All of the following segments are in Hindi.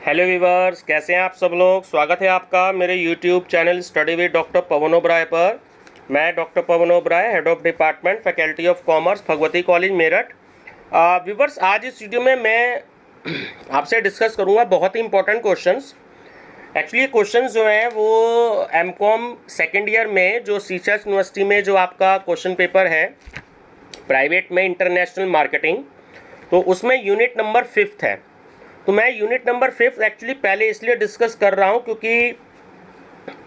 हेलो वीवर्स, कैसे हैं आप सब लोग। स्वागत है आपका मेरे YouTube channel study with doctor Pavan Oberoi पर। मैं doctor Pavan Oberoi, head of department faculty of commerce, Bhagwati college Meerut. Viewers, आज इस वीडियो में मैं आपसे डिस्कस करूंगा बहुत ही इंपॉर्टेंट क्वेश्चंस। एक्चुअली क्वेश्चंस जो हैं वो एमकॉम सेकेंड ईयर में जो सीसैट यूनिवर्सिटी में जो आपका क्वेश्चन पेपर है प्राइवेट में इंटरनेशनल मार्केटिंग, तो उसमें यूनिट नंबर 5 है। तो मैं यूनिट नंबर 5 एक्चुअली पहले इसलिए डिस्कस कर रहा हूं क्योंकि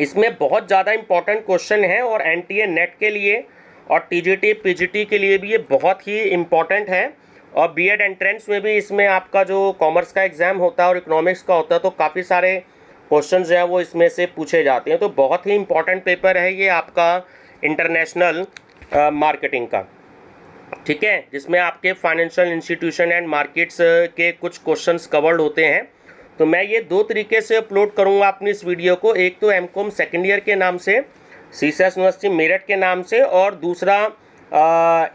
इसमें बहुत ज़्यादा इंपॉर्टेंट क्वेश्चन है और एनटीए नेट के लिए और टीजीटी पीजीटी के लिए भी ये बहुत ही इम्पॉर्टेंट है। और बीएड एंट्रेंस में भी इसमें आपका जो कॉमर्स का एग्ज़ाम होता है और इकोनॉमिक्स का होता है, तो काफ़ी सारे क्वेश्चन जो हैं वो इसमें से पूछे जाते हैं। तो बहुत ही इंपॉर्टेंट पेपर है ये आपका इंटरनेशनल मार्केटिंग का, ठीक है, जिसमें आपके फाइनेंशियल इंस्टीट्यूशन एंड मार्केट्स के कुछ क्वेश्चंस कवर्ड होते हैं। तो मैं ये दो तरीके से अपलोड करूंगा अपनी इस वीडियो को, एक तो एमकॉम सेकेंड ईयर के नाम से सीसैट यूनिवर्सिटी मेरठ के नाम से, और दूसरा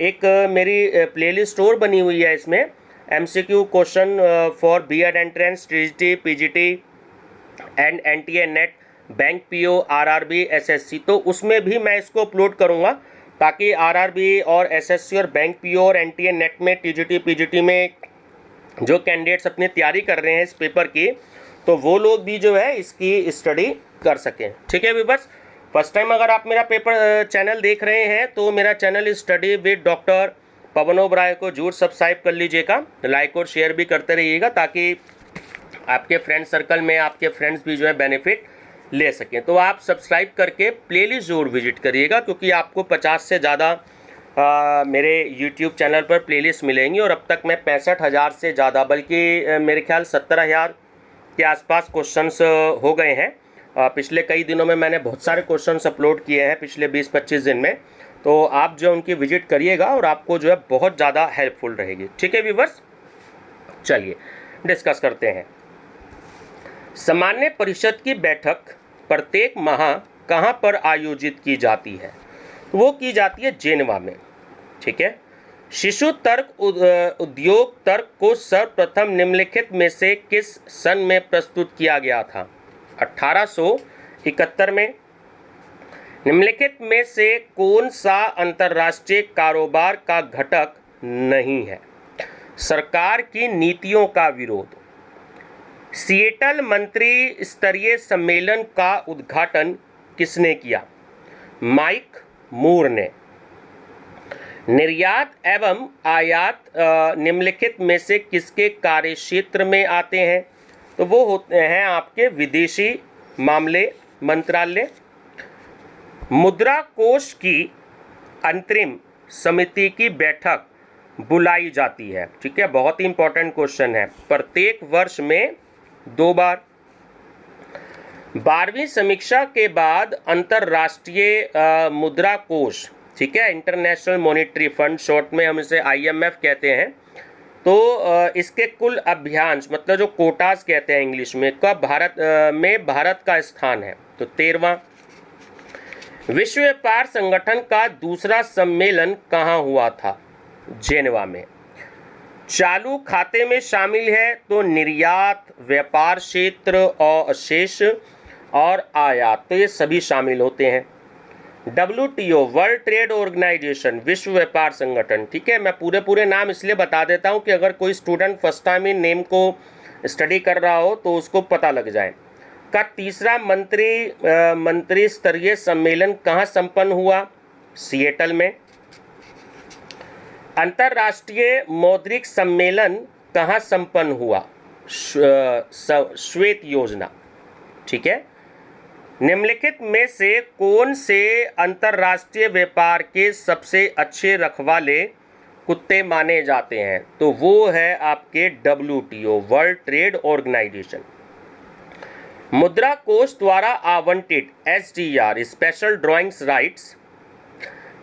एक मेरी प्लेलिस्ट और बनी हुई है इसमें MCQ question for BEd entrance, TGT PGT and NTA NET, bank PO, RRB, SSC. तो उसमें भी मैं इसको अपलोड करूंगा ताकि आरआरबी और एसएससी और बैंक पीओ और एनटीए नेट में, टीजीटी पीजीटी में जो कैंडिडेट्स अपनी तैयारी कर रहे हैं इस पेपर की, तो वो लोग भी जो है इसकी स्टडी कर सकें। ठीक है व्यूअर्स, फर्स्ट टाइम अगर आप मेरा पेपर चैनल देख रहे हैं तो मेरा channel study with doctor Pavan Oberoi को जरूर सब्सक्राइब कर लीजिएगा, लाइक और शेयर भी करते रहिएगा ताकि आपके फ्रेंड सर्कल में आपके फ्रेंड्स भी जो है बेनिफिट ले सकें। तो आप सब्सक्राइब करके प्लेलिस्ट जरूर विजिट करिएगा क्योंकि आपको 50 से ज़्यादा मेरे YouTube चैनल पर प्लेलिस्ट मिलेंगी और अब तक मैं 65,000 से ज़्यादा, बल्कि मेरे ख्याल 17,000 के आसपास क्वेश्चंस हो गए हैं। पिछले कई दिनों में मैंने बहुत सारे क्वेश्चंस अपलोड किए हैं पिछले 20-25 दिन में, तो आप जो उनकी विजिट करिएगा और आपको जो है बहुत ज़्यादा हेल्पफुल रहेगी। ठीक है व्यूअर्स, चलिए डिस्कस करते हैं। सामान्य परिषद की बैठक प्रत्येक माह कहाँ पर आयोजित की जाती है? वो की जाती है जेनेवा में। ठीक है। शिशु तर्क उद्योग तर्क को सर्वप्रथम निम्नलिखित में से किस सन में प्रस्तुत किया गया था? 1871 में। निम्नलिखित में से कौन सा अंतर्राष्ट्रीय कारोबार का घटक नहीं है? सरकार की नीतियों का विरोध। सिएटल मंत्री स्तरीय सम्मेलन का उद्घाटन किसने किया? माइक मूर ने। निर्यात एवं आयात निम्नलिखित में से किसके कार्यक्षेत्र में आते हैं? तो वो होते हैं आपके विदेशी मामले मंत्रालय। मुद्रा कोष की अंतरिम समिति की बैठक बुलाई जाती है। ठीक है, बहुत ही इंपॉर्टेंट क्वेश्चन है। प्रत्येक वर्ष में 2 बार। 12वीं समीक्षा के बाद अंतर्राष्ट्रीय मुद्रा कोष, ठीक है, इंटरनेशनल मॉनेटरी फंड, शॉर्ट में हम इसे आईएमएफ कहते हैं, तो इसके कुल अभ्यांश मतलब जो कोटास कहते हैं इंग्लिश में, कब भारत का स्थान है? तो 13वां। विश्व व्यापार संगठन का दूसरा सम्मेलन कहाँ हुआ था? जेनेवा में। चालू खाते में शामिल है तो निर्यात, व्यापार क्षेत्र और शेष और आयात, तो ये सभी शामिल होते हैं। WTO, वर्ल्ड ट्रेड ऑर्गेनाइजेशन, विश्व व्यापार संगठन। ठीक है, मैं पूरे नाम इसलिए बता देता हूँ कि अगर कोई student first time in name को स्टडी कर रहा हो तो उसको पता लग जाए। का तीसरा मंत्री स्तरीय सम्मेलन कहाँ संपन्न हुआ? सिएटल में। अंतर्राष्ट्रीय मौद्रिक सम्मेलन कहाँ संपन्न हुआ? श्वेत योजना। ठीक है। निम्नलिखित में से कौन से अंतर्राष्ट्रीय व्यापार के सबसे अच्छे रखवाले कुत्ते माने जाते हैं? तो वो है आपके WTO, वर्ल्ड ट्रेड ऑर्गेनाइजेशन। मुद्रा कोष द्वारा आवंटित SDR, स्पेशल ड्राइंग्स राइट्स,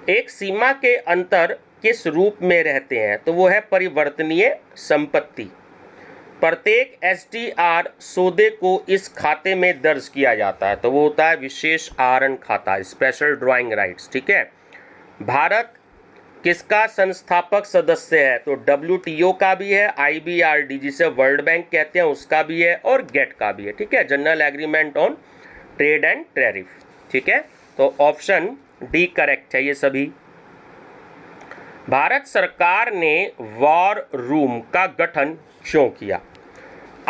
एक सीमा के अंतर किस रूप में रहते हैं? तो वो है परिवर्तनीय संपत्ति। प्रत्येक SDR सौदे को इस खाते में दर्ज किया जाता है, तो वो होता है विशेष आहरण खाता, स्पेशल ड्राइंग राइट्स। ठीक है। भारत किसका संस्थापक सदस्य है? तो WTO का भी है, IBRD जिसे वर्ल्ड बैंक कहते हैं उसका भी है, और गेट का भी है। ठीक है, general agreement on trade and tariff. ठीक है, तो ऑप्शन डी करेक्ट है ये सभी। भारत सरकार ने वॉर रूम का गठन क्यों किया?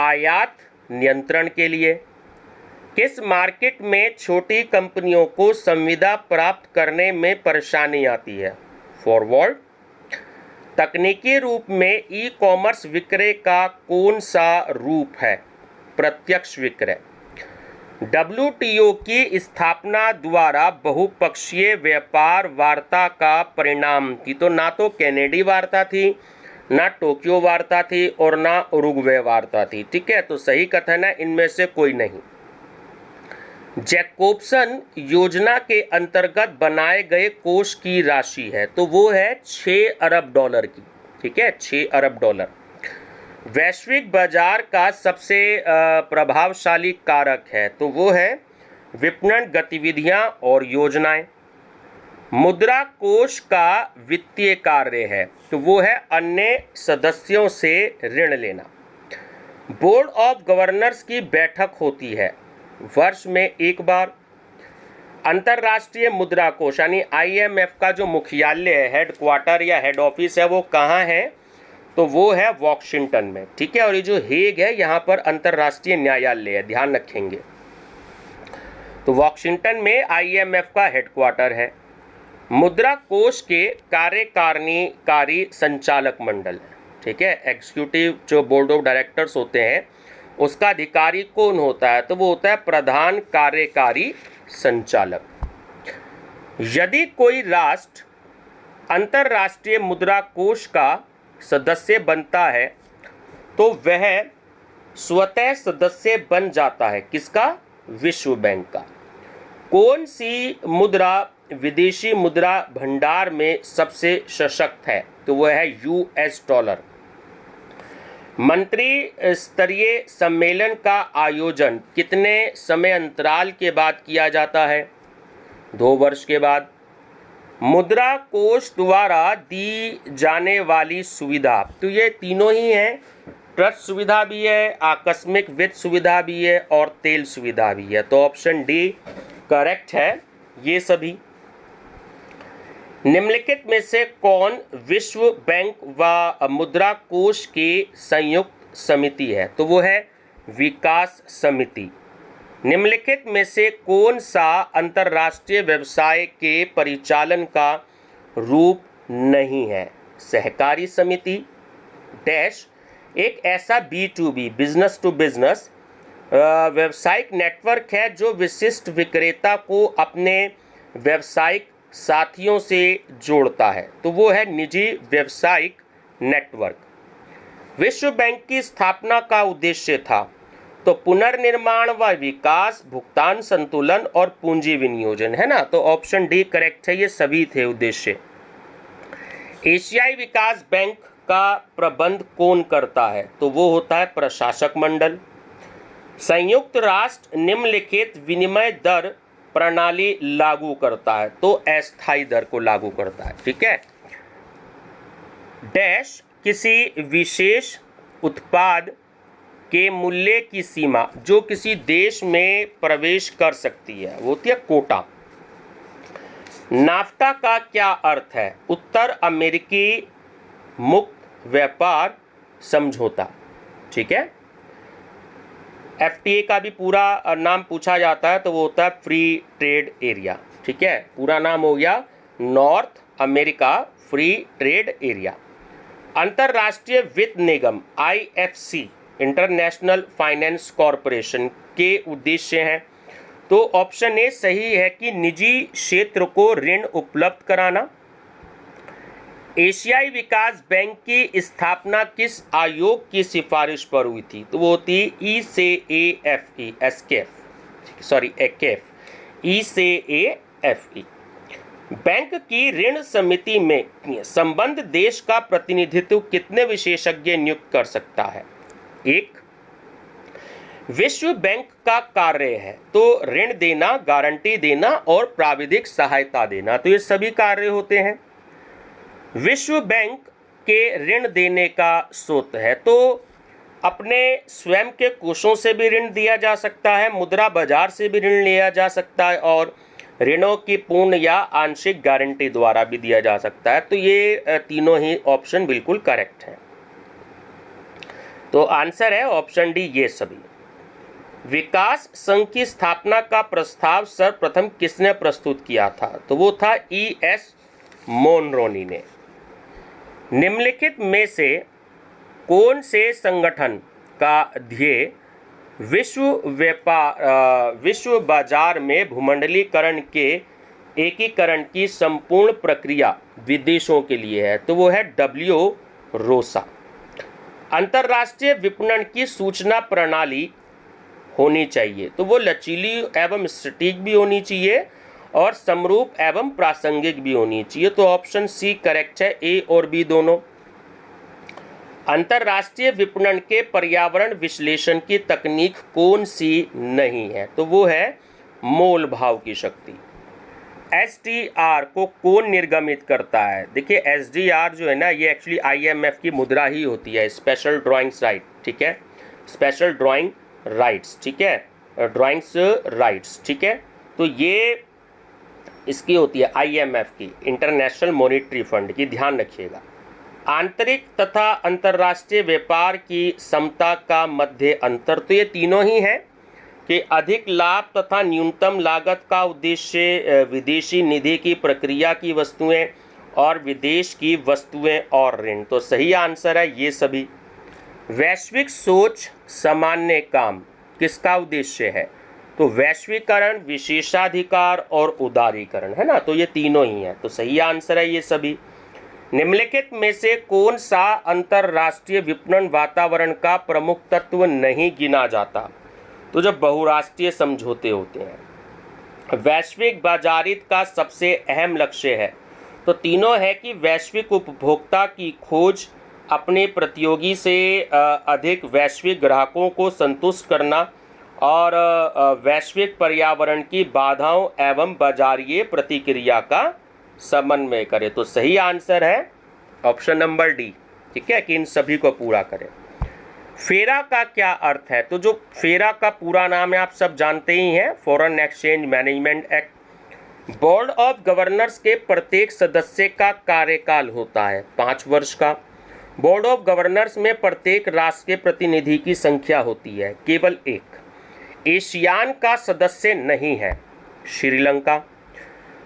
आयात नियंत्रण के लिए। किस मार्केट में छोटी कंपनियों को संविदा प्राप्त करने में परेशानी आती है? फॉरवर्ड। तकनीकी रूप में ई कॉमर्स विक्रय का कौन सा रूप है? प्रत्यक्ष विक्रय। WTO की स्थापना द्वारा बहुपक्षीय व्यापार वार्ता का परिणाम थी। तो ना तो कैनेडी वार्ता थी, ना टोक्यो वार्ता थी, और ना उरुग्वे वार्ता थी। ठीक है, तो सही कथन है इनमें से कोई नहीं। जैकोब्सन योजना के अंतर्गत बनाए गए कोष की राशि है, तो वो है 6 अरब डॉलर की। ठीक है, 6 अरब डॉलर। वैश्विक बाजार का सबसे प्रभावशाली कारक है, तो वो है विपणन गतिविधियां और योजनाएं। मुद्रा कोष का वित्तीय कार्य है, तो वो है अन्य सदस्यों से ऋण लेना। बोर्ड ऑफ गवर्नर्स की बैठक होती है वर्ष में एक बार। अंतर्राष्ट्रीय मुद्रा कोष यानी IMF का जो मुख्यालय है, हेड क्वार्टर या हेड ऑफिस है, वो कहाँ है? तो वो है वॉशिंगटन में। ठीक है, और ये जो हेग है यहाँ पर अंतर्राष्ट्रीय न्यायालय है, ध्यान रखेंगे। तो वॉशिंगटन में IMF का हेड क्वार्टर है। मुद्रा कोष के कार्यकारी संचालक मंडल है। ठीक है, एग्जीक्यूटिव जो बोर्ड ऑफ डायरेक्टर्स होते हैं उसका अधिकारी कौन होता है? तो वो होता है प्रधान कार्यकारी संचालक। यदि कोई राष्ट्र अंतर्राष्ट्रीय मुद्रा कोष का सदस्य बनता है तो वह स्वतः सदस्य बन जाता है किसका? विश्व बैंक का। कौन सी मुद्रा विदेशी मुद्रा भंडार में सबसे सशक्त है? तो वह है US डॉलर। मंत्री स्तरीय सम्मेलन का आयोजन कितने समय अंतराल के बाद किया जाता है? 2 वर्ष के बाद। मुद्रा कोष द्वारा दी जाने वाली सुविधा, तो ये तीनों ही हैं। ट्रस्ट सुविधा भी है, आकस्मिक वित्त सुविधा भी है, और तेल सुविधा भी है। तो ऑप्शन डी करेक्ट है ये सभी। निम्नलिखित में से कौन विश्व बैंक व मुद्रा कोष की संयुक्त समिति है? तो वो है विकास समिति। निम्नलिखित में से कौन सा अंतर्राष्ट्रीय व्यवसाय के परिचालन का रूप नहीं है? सहकारी समिति। डैश एक ऐसा B2B बिजनेस टू बिजनेस व्यवसायिक नेटवर्क है जो विशिष्ट विक्रेता को अपने व्यावसायिक साथियों से जोड़ता है, तो वो है निजी व्यावसायिक नेटवर्क। विश्व बैंक की स्थापना का उद्देश्य था तो पुनर्निर्माण व विकास, भुगतान संतुलन और पूंजी विनियोजन, है ना। तो ऑप्शन डी करेक्ट है, ये सभी थे उद्देश्य। एशियाई विकास बैंक का प्रबंध कौन करता है? तो वो होता है प्रशासक मंडल। संयुक्त राष्ट्र निम्नलिखित विनिमय दर प्रणाली लागू करता है, तो अस्थायी दर को लागू करता है। ठीक है। डैश किसी विशेष उत्पाद के मूल्य की सीमा जो किसी देश में प्रवेश कर सकती है वो होती है कोटा। नाफ्टा का क्या अर्थ है? उत्तर अमेरिकी मुक्त व्यापार समझौता। ठीक है। FTA का भी पूरा नाम पूछा जाता है तो वो होता है फ्री ट्रेड एरिया। ठीक है, पूरा नाम हो गया north America free trade area. अंतर्राष्ट्रीय वित्त निगम IFC इंटरनेशनल फाइनेंस कॉरपोरेशन के उद्देश्य हैं, तो ऑप्शन ए सही है कि निजी क्षेत्र को ऋण उपलब्ध कराना। एशियाई विकास बैंक की स्थापना किस आयोग की सिफारिश पर हुई थी? तो वो होती ECAFE। बैंक की ऋण समिति में संबद्ध देश का प्रतिनिधित्व कितने विशेषज्ञ नियुक्त कर सकता है? 1। विश्व बैंक का कार्य है तो ऋण देना, गारंटी देना और प्राविधिक सहायता देना, तो ये सभी कार्य होते हैं। विश्व बैंक के ऋण देने का स्रोत है। तो अपने स्वयं के कोषों से भी ऋण दिया जा सकता है, मुद्रा बाजार से भी ऋण लिया जा सकता है और ऋणों की पूर्ण या आंशिक गारंटी द्वारा भी दिया जा सकता है। तो ये तीनों ही ऑप्शन बिल्कुल करेक्ट है। तो आंसर है ऑप्शन डी, ये सभी। विकास संघ की स्थापना का प्रस्ताव सर्वप्रथम किसने प्रस्तुत किया था? तो वो था E.S. मोनरोनी ने। निम्नलिखित में से कौन से संगठन का ध्येय विश्व बाजार में भूमंडलीकरण के एकीकरण की संपूर्ण प्रक्रिया विदेशों के लिए है? तो वो है WROSA। अंतर्राष्ट्रीय विपणन की सूचना प्रणाली होनी चाहिए, तो वो लचीली एवं सटीक भी होनी चाहिए और समरूप एवं प्रासंगिक भी होनी चाहिए। तो ऑप्शन सी करेक्ट है, ए और बी दोनों। अंतर्राष्ट्रीय विपणन के पर्यावरण विश्लेषण की तकनीक कौन सी नहीं है? तो वो है मोल भाव की शक्ति। SDR को कौन निर्गमित करता है? देखिए SDR जो है ना, ये एक्चुअली IMF की मुद्रा ही होती है, स्पेशल ड्राइंग्स राइट, ठीक है, स्पेशल ड्राइंग राइट्स, ठीक है, ड्राइंग्स राइट्स, ठीक है। तो ये इसकी होती है IMF की, इंटरनेशनल मॉनेटरी फंड की, ध्यान रखिएगा। आंतरिक तथा अंतर्राष्ट्रीय व्यापार की समता का मध्य अंतर, तो ये तीनों ही हैं कि अधिक लाभ तथा न्यूनतम लागत का उद्देश्य विदेशी निधि की प्रक्रिया की वस्तुएं और विदेश की वस्तुएं और ऋण। तो सही आंसर है ये सभी। वैश्विक सोच सामान्य काम किसका उद्देश्य है? तो वैश्वीकरण, विशेषाधिकार और उदारीकरण, है ना, तो ये तीनों ही हैं। तो सही आंसर है ये सभी। निम्नलिखित में से कौन सा अंतरराष्ट्रीय विपणन वातावरण का प्रमुख तत्व नहीं गिना जाता? तो जब बहुराष्ट्रीय समझौते होते हैं। वैश्विक बाजारित का सबसे अहम लक्ष्य है, तो तीनों है कि वैश्विक उपभोक्ता की खोज, अपने प्रतियोगी से अधिक वैश्विक ग्राहकों को संतुष्ट करना और वैश्विक पर्यावरण की बाधाओं एवं बाजारीय प्रतिक्रिया का समन्वय करे। तो सही आंसर है ऑप्शन नंबर डी, ठीक है, कि इन सभी को पूरा करें। फेरा का क्या अर्थ है? तो जो फेरा का पूरा नाम है आप सब जानते ही हैं, foreign exchange management act. Board of governors के प्रत्येक सदस्य का कार्यकाल होता है 5 वर्ष का। बोर्ड ऑफ गवर्नर्स में प्रत्येक राष्ट्र के प्रतिनिधि की संख्या होती है केवल 1। एशियान का सदस्य नहीं है श्रीलंका।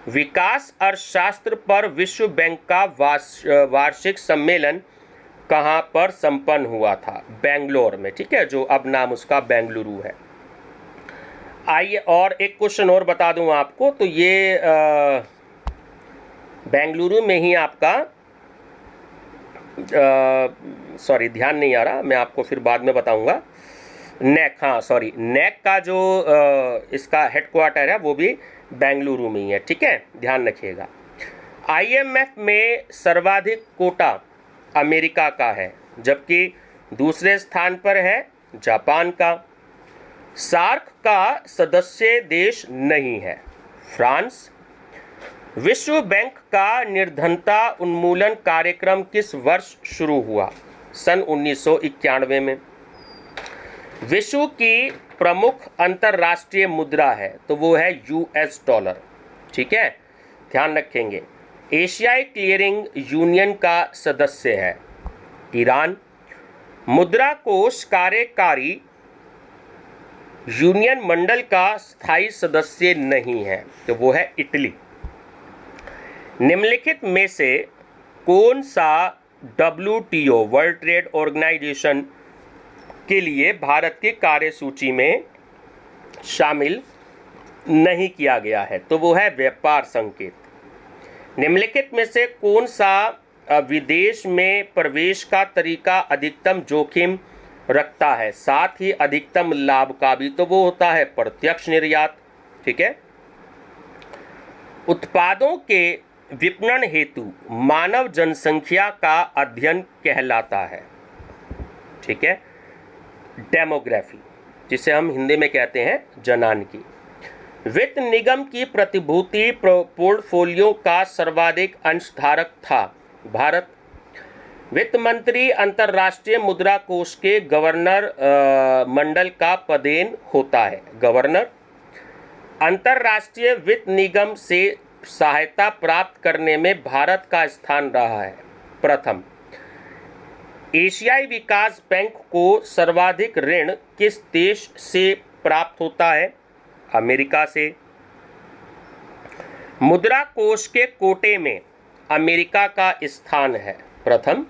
विकास अर्थशास्त्र पर विश्व बैंक का वार्षिक सम्मेलन कहाँ पर संपन्न हुआ था? बेंगलोर में, ठीक है, जो अब नाम उसका बेंगलुरु है। आइए और एक क्वेश्चन और बता दूं आपको, तो ये बेंगलुरु में ही आपका सॉरी ध्यान नहीं आ रहा, मैं आपको फिर बाद में बताऊंगा। नेक, हाँ सॉरी, नेक का जो इसका हेडक्वार्टर है वो भी बेंगलुरु में ही है, ठीक है, ध्यान रखिएगा। IMF में सर्वाधिक कोटा अमेरिका का है, जबकि दूसरे स्थान पर है जापान का। सार्क का सदस्य देश नहीं है फ्रांस। विश्व बैंक का निर्धनता उन्मूलन कार्यक्रम किस वर्ष शुरू हुआ? सन 1991 में। विश्व की प्रमुख अंतर्राष्ट्रीय मुद्रा है, तो वो है US डॉलर, ठीक है, ध्यान रखेंगे। एशियाई क्लियरिंग यूनियन का सदस्य है ईरान। मुद्रा कोष कार्यकारी यूनियन मंडल का स्थायी सदस्य नहीं है, तो वो है इटली। निम्नलिखित में से कौन सा WTO वर्ल्ड ट्रेड ऑर्गेनाइजेशन के लिए भारत की कार्यसूची में शामिल नहीं किया गया है? तो वो है व्यापार संकेत। निम्नलिखित में से कौन सा विदेश में प्रवेश का तरीका अधिकतम जोखिम रखता है साथ ही अधिकतम लाभ का भी? तो वो होता है प्रत्यक्ष निर्यात, ठीक है। उत्पादों के विपणन हेतु मानव जनसंख्या का अध्ययन कहलाता है, ठीक है, डेमोग्राफी, जिसे हम हिंदी में कहते हैं जनानकी। वित्त निगम की प्रतिभूति पोर्टफोलियो का सर्वाधिक अंशधारक था भारत। वित्त मंत्री अंतर्राष्ट्रीय मुद्रा कोष के गवर्नर मंडल का पदेन होता है, गवर्नर। अंतर्राष्ट्रीय वित्त निगम से सहायता प्राप्त करने में भारत का स्थान रहा है, प्रथम। एशियाई विकास बैंक को सर्वाधिक ऋण किस देश से प्राप्त होता है, अमेरिका से। मुद्रा कोष के कोटे में अमेरिका का स्थान है, प्रथम।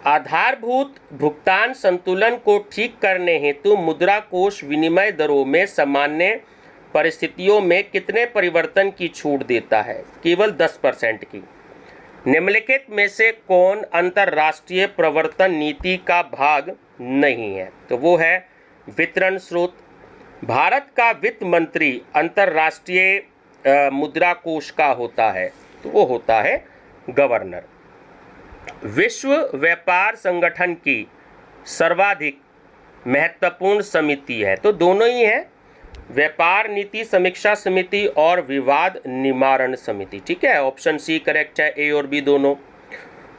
आधारभूत भुगतान संतुलन को ठीक करने हेतु मुद्रा कोष विनिमय दरों में सामान्य परिस्थितियों में कितने परिवर्तन की छूट देता है, केवल 10% की। निम्नलिखित में से कौन अंतर्राष्ट्रीय प्रवर्तन नीति का भाग नहीं है, तो वो है वितरण स्रोत। भारत का वित्त मंत्री अंतर्राष्ट्रीय मुद्रा कोष का होता है, तो वो होता है गवर्नर। विश्व व्यापार संगठन की सर्वाधिक महत्वपूर्ण समिति है, तो दोनों ही है, व्यापार नीति समीक्षा समिति और विवाद निवारण समिति, ठीक है। ऑप्शन सी करेक्ट है, ए और बी दोनों।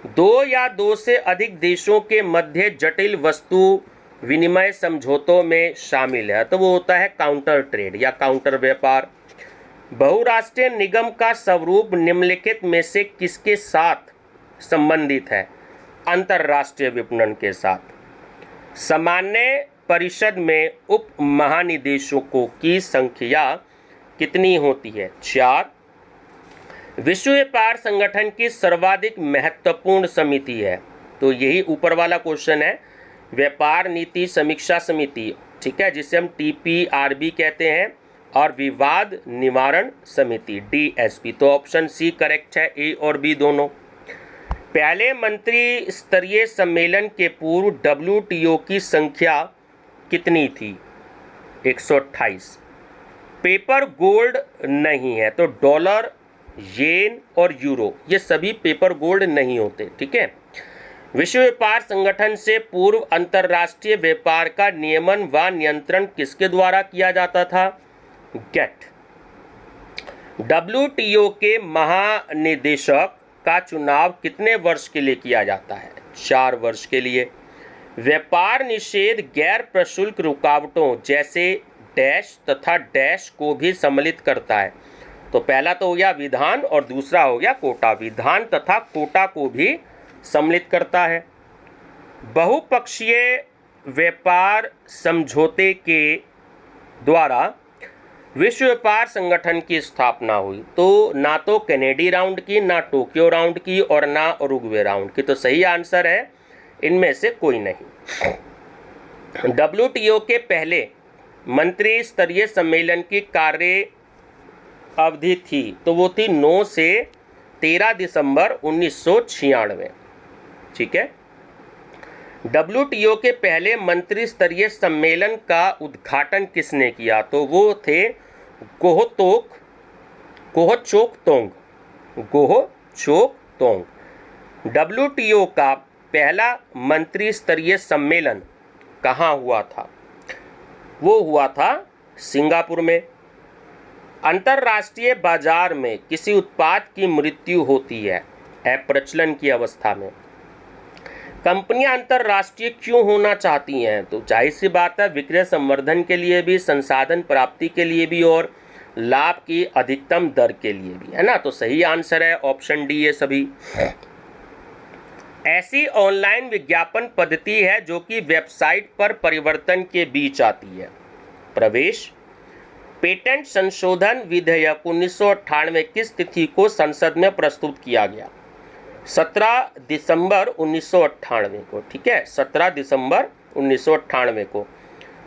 दो या दो से अधिक देशों के मध्य जटिल वस्तु विनिमय समझौतों में शामिल है, तो वो होता है काउंटर ट्रेड या काउंटर व्यापार। बहुराष्ट्रीय निगम का स्वरूप निम्नलिखित में से किसके साथ संबंधित है, अंतर्राष्ट्रीय विपणन के साथ। सामान्य परिषद में उप महानिदेशकों की संख्या कितनी होती है, 4। विश्व व्यापार संगठन की सर्वाधिक महत्वपूर्ण समिति है, तो यही ऊपर वाला क्वेश्चन है, व्यापार नीति समीक्षा समिति, ठीक है, जिसे हम TPRB कहते हैं, और विवाद निवारण समिति DSP, तो ऑप्शन सी करेक्ट है, ए और बी दोनों। पहले मंत्री स्तरीय सम्मेलन के पूर्व WTO की संख्या कितनी थी, 128। पेपर गोल्ड नहीं है, तो डॉलर, येन और यूरो ये सभी पेपर गोल्ड नहीं होते, ठीक है। विश्व व्यापार संगठन से पूर्व अंतर्राष्ट्रीय व्यापार का नियमन व नियंत्रण किसके द्वारा किया जाता था, गेट। WTO के महानिदेशक का चुनाव कितने वर्ष के लिए किया जाता है, 4 वर्ष के लिए। व्यापार निषेध गैर प्रशुल्क रुकावटों जैसे डैश तथा डैश को भी सम्मिलित करता है, तो पहला तो हो गया विधान और दूसरा हो गया कोटा। विधान तथा कोटा को भी सम्मिलित करता है। बहुपक्षीय व्यापार समझौते के द्वारा विश्व व्यापार संगठन की स्थापना हुई, तो ना तो कैनेडी राउंड की, ना टोक्यो राउंड की और ना उरुग्वे राउंड की, तो सही आंसर है इनमें से कोई नहीं। WTO के पहले मंत्री स्तरीय सम्मेलन की कार्य अवधि थी, तो वो थी 9 से 13 दिसंबर 1996, ठीक है। WTO के पहले मंत्री स्तरीय सम्मेलन का उद्घाटन किसने किया, तो वो थे गोहचोक तोंग। WTO का पहला मंत्री स्तरीय सम्मेलन कहाँ हुआ था, वो हुआ था सिंगापुर में। अंतर्राष्ट्रीय बाजार में किसी उत्पाद की मृत्यु होती है अप्रचलन की अवस्था में। कंपनियां अंतर्राष्ट्रीय क्यों होना चाहती हैं, तो जाहिर सी बात है विक्रय संवर्धन के लिए भी, संसाधन प्राप्ति के लिए भी और लाभ की अधिकतम दर के लिए भी, है ना। तो सही आंसर है ऑप्शन डी, ये सभी। ऐसी ऑनलाइन विज्ञापन पद्धति है जो कि वेबसाइट पर परिवर्तन के बीच आती है, प्रवेश। पेटेंट संशोधन विधेयक 1998 किस तिथि को संसद में प्रस्तुत किया गया, 17 दिसंबर 1998 को, ठीक है, 17 दिसंबर 1998 को।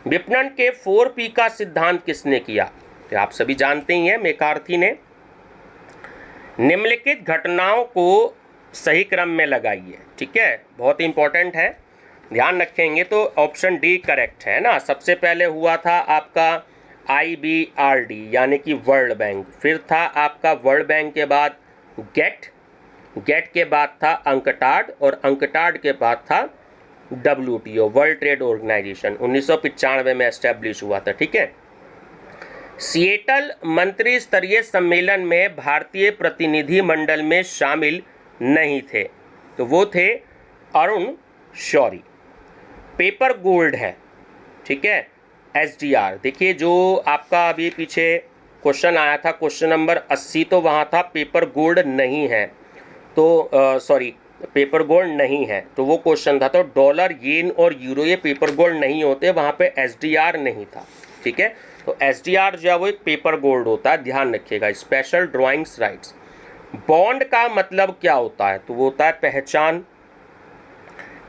विपणन के 4P का सिद्धांत किसने किया, तो आप सभी जानते ही हैं, मैकार्थी ने। निम्नलिखित घटनाओं को सही क्रम में लगाइए, ठीक है, बहुत इंपॉर्टेंट है, ध्यान रखेंगे तो ऑप्शन डी करेक्ट है ना। सबसे पहले हुआ था आपका IBRD यानी कि वर्ल्ड बैंक, फिर था आपका वर्ल्ड बैंक के बाद गेट के बाद था अंकटाड और अंकटाड के बाद था WTO वर्ल्ड ट्रेड ऑर्गेनाइजेशन, 1995 में एस्टेब्लिश हुआ था, ठीक है। सिएटल मंत्री स्तरीय सम्मेलन में भारतीय प्रतिनिधि मंडल में शामिल नहीं थे, तो वो थे अरुण शौरी। पेपर गोल्ड है, ठीक है, SDR। देखिए जो आपका अभी पीछे क्वेश्चन आया था, क्वेश्चन नंबर 80, तो वहाँ था पेपर गोल्ड नहीं है, तो सॉरी पेपर गोल्ड नहीं है, तो वो क्वेश्चन था। तो डॉलर, येन और यूरो ये पेपर गोल्ड नहीं होते, वहाँ पे SDR नहीं था, ठीक है। तो SDR जो है वो एक पेपर गोल्ड होता है, ध्यान रखिएगा, स्पेशल ड्राइंग्स राइट्स। बॉन्ड का मतलब क्या होता है? तो वो होता है पहचान।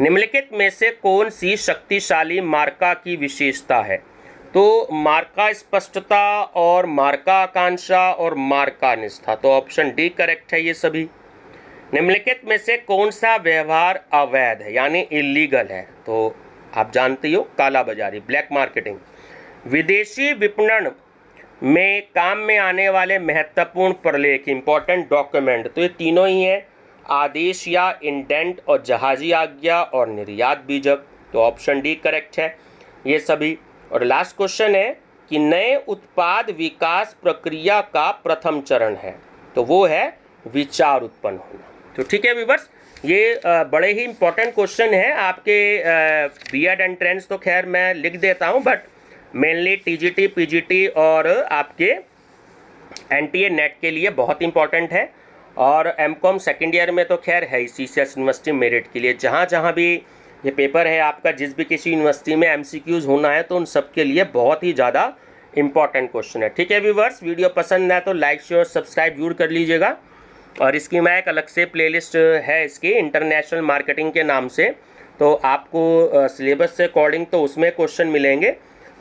निम्नलिखित में से कौन सी शक्तिशाली मार्का की विशेषता है? तो मार्का स्पष्टता और मार्का आकांक्षा और मार्का निष्ठा, तो ऑप्शन डी करेक्ट है ये सभी। निम्नलिखित में से कौन सा व्यवहार अवैध है यानी इलीगल है? तो आप जानते हो काला बाजारी, ब्लैक मार्केटिंग। विदेशी विपणन में काम में आने वाले महत्वपूर्ण प्रलेख, इंपॉर्टेंट डॉक्यूमेंट, तो ये तीनों ही हैं, आदेश या इंडेंट और जहाजी आज्ञा और निर्यात बीजक, तो ऑप्शन डी करेक्ट है ये सभी। और लास्ट क्वेश्चन है कि नए उत्पाद विकास प्रक्रिया का प्रथम चरण है, तो वो है विचार उत्पन्न होना। तो ठीक है व्यूअर्स, ये बड़े ही इंपॉर्टेंट क्वेश्चन है आपके बीएड एंट्रेंस, तो खैर मैं लिख देता हूँ, बट मेनली टीजीटी, पीजीटी और आपके एनटीए नेट के लिए बहुत इंपॉर्टेंट है। और एमकॉम सेकेंड ईयर में तो खैर है ही, सीसीएस यूनिवर्सिटी मेरिट के लिए, जहाँ जहाँ भी ये पेपर है आपका, जिस भी किसी यूनिवर्सिटी में एमसीक्यूज होना है, तो उन सब के लिए बहुत ही ज़्यादा इंपॉर्टेंट क्वेश्चन है। ठीक है व्यूअर्स, वीडियो पसंद है तो लाइक शेयर सब्सक्राइब जरूर कर लीजिएगा। और इसकी मैं एक अलग से प्लेलिस्ट है इसकी, इंटरनेशनल मार्केटिंग के नाम से, तो आपको सिलेबस से अकॉर्डिंग तो उसमें क्वेश्चन मिलेंगे,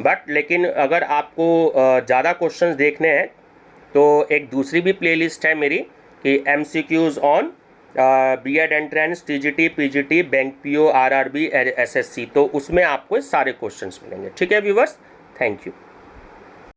बट लेकिन अगर आपको ज़्यादा क्वेश्चंस देखने हैं तो एक दूसरी भी प्लेलिस्ट है मेरी कि MCQs on BEd entrance, TGT, PGT, bank PO, RRB, SSC, तो उसमें आपको सारे क्वेश्चंस मिलेंगे। ठीक है व्यूवर्स, थैंक यू।